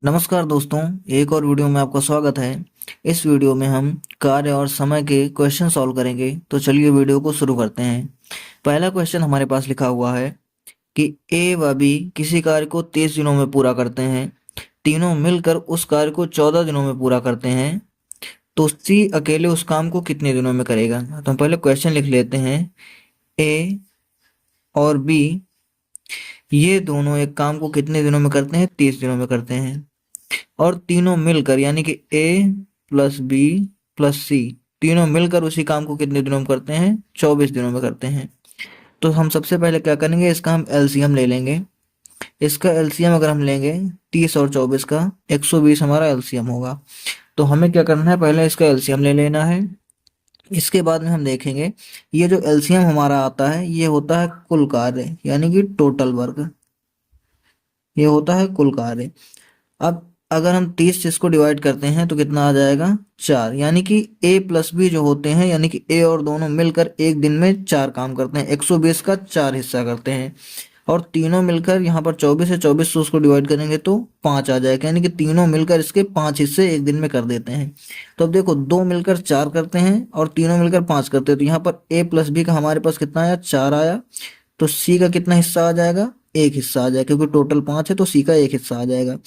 नमस्कार दोस्तों, एक और वीडियो में आपका स्वागत है। इस वीडियो में हम कार्य और समय के क्वेश्चन सॉल्व करेंगे। तो चलिए वीडियो को शुरू करते हैं। पहला क्वेश्चन हमारे पास लिखा हुआ है कि ए व बी किसी कार्य को 30 दिनों में पूरा करते हैं। तीनों मिलकर उस कार्य को 14 दिनों में पूरा करते हैं। तो सी अकेले उस काम को कितने दिनों में करेगा? तो हम पहले क्वेश्चन लिख लेते हैं। ए और बी ये दोनों एक काम को कितने दिनों में करते हैं? 30 दिनों में करते हैं। और तीनों मिलकर यानी कि ए प्लस बी प्लस सी तीनों मिलकर उसी काम को कितने दिनों में करते हैं? 24 दिनों में करते हैं। तो हम सबसे पहले क्या करेंगे, इसका हम एलसीएम ले लेंगे। इसका एलसीएम अगर हम लेंगे 30 और 24 का 120 हमारा एलसीएम होगा। तो हमें क्या करना है, पहले इसका एलसीएम ले लेना है। इसके बाद में हम देखेंगे ये जो एलसीएम हमारा आता है ये होता है कुल कार्य यानी कि टोटल वर्क। ये होता है कुल कार्य। अब अगर हम 30 से इसको डिवाइड करते हैं तो कितना आ जाएगा? 4। यानी कि ए प्लस बी जो होते हैं यानी कि ए और दोनों मिलकर एक दिन में 4 काम करते हैं। 120 का 4 हिस्सा करते हैं। और तीनों मिलकर यहाँ पर 24 है, 24 से उसको डिवाइड करेंगे तो 5 आ जाएगा। यानी कि तीनों मिलकर इसके 5 हिस्से एक दिन में कर देते हैं। तो अब देखो, दो मिलकर 4 करते हैं और तीनों मिलकर 5 करते हैं। तो यहाँ पर ए प्लस बी का हमारे पास कितना आया? 4 आया। तो सी का कितना हिस्सा आ जाएगा? एक हिस्सा आ जाएगा, क्योंकि टोटल 5 है तो सी का एक हिस्सा आ जाएगा।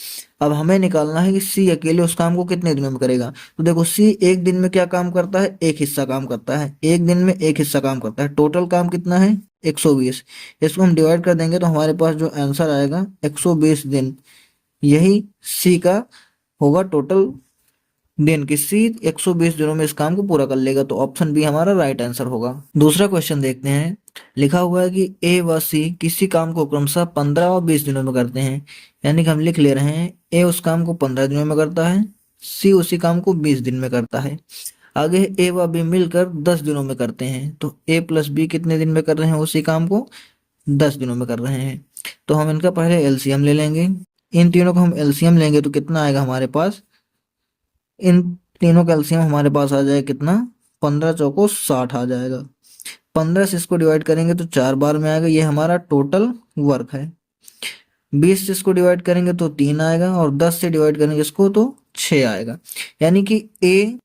अब हमें निकालना है कि सी अकेले उस काम को कितने दिनों में करेगा। तो देखो, सी एक दिन में क्या काम करता है? एक हिस्सा काम करता है। एक दिन में एक हिस्सा काम करता है। टोटल काम कितना है? 120। इसको हम डिवाइड कर देंगे तो हमारे पास जो आंसर आएगा 120 दिन, यही सी का होगा टोटल दिन। किसी 120 दिनों में इस काम को पूरा कर लेगा। तो ऑप्शन बी हमारा राइट आंसर होगा। दूसरा क्वेश्चन देखते हैं। लिखा हुआ है कि ए व सी किसी काम को क्रमशः 15 और 20 दिनों में करते हैं। यानी कि हम लिख ले रहे हैं ए उस काम को 15 दिनों में करता है, सी उसी काम को 20 दिन में करता है। आगे ए व बी मिलकर 10 दिनों में करते हैं। तो ए प्लस बी कितने दिन में कर रहे हैं उसी काम को? 10 दिनों में कर रहे हैं। तो हम इनका पहले एलसीएम ले लेंगे। इन तीनों को हम एलसीएम लेंगे तो कितना आएगा हमारे पास? इन तीनों का एलसीएम हमारे पास आ जाएगा कितना? 15 चौको 60 आ जाएगा। 15 से इसको डिवाइड करेंगे तो 4 बार में आएगा, ये हमारा टोटल वर्क है। 20 से इसको डिवाइड करेंगे तो 3 आएगा और 10 से डिवाइड करेंगे इसको तो 6 आएगा। यानी कि ए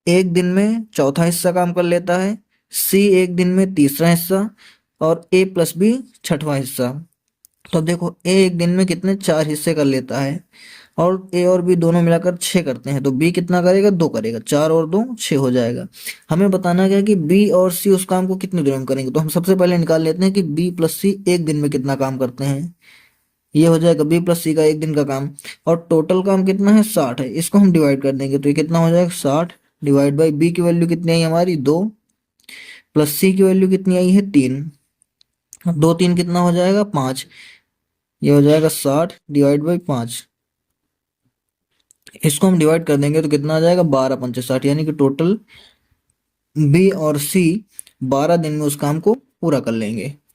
एक दिन में चौथा हिस्सा काम कर लेता है, सी एक दिन में तीसरा हिस्सा और ए प्लस बी छठवां हिस्सा। तो अब देखो, ए एक दिन में कितने 4 हिस्से कर लेता है और ए और बी दोनों मिलाकर 6 करते हैं। तो बी कितना करेगा? 2 करेगा। 4 और 2 6 हो जाएगा। हमें बताना क्या है कि बी और सी उस काम को कितने दिनों में करेंगे। तो हम सबसे पहले निकाल लेते हैं कि बी प्लस सी एक दिन में कितना काम करते हैं। ये हो जाएगा बी प्लस सी का एक दिन का काम। और टोटल काम कितना है? 60 है। इसको हम डिवाइड कर देंगे तो ये कितना हो जाएगा? 60 डिवाइड बाई बी की वैल्यू कितनी आई हमारी? 2 प्लस सी की वैल्यू कितनी आई है? 3। 2 3 कितना हो जाएगा? 5। ये हो जाएगा 60 डिवाइड बाई 5। इसको हम डिवाइड कर देंगे तो कितना आ जाएगा? 12 पंचे 60। यानी कि टोटल बी और सी 12 दिन में उस काम को पूरा कर लेंगे।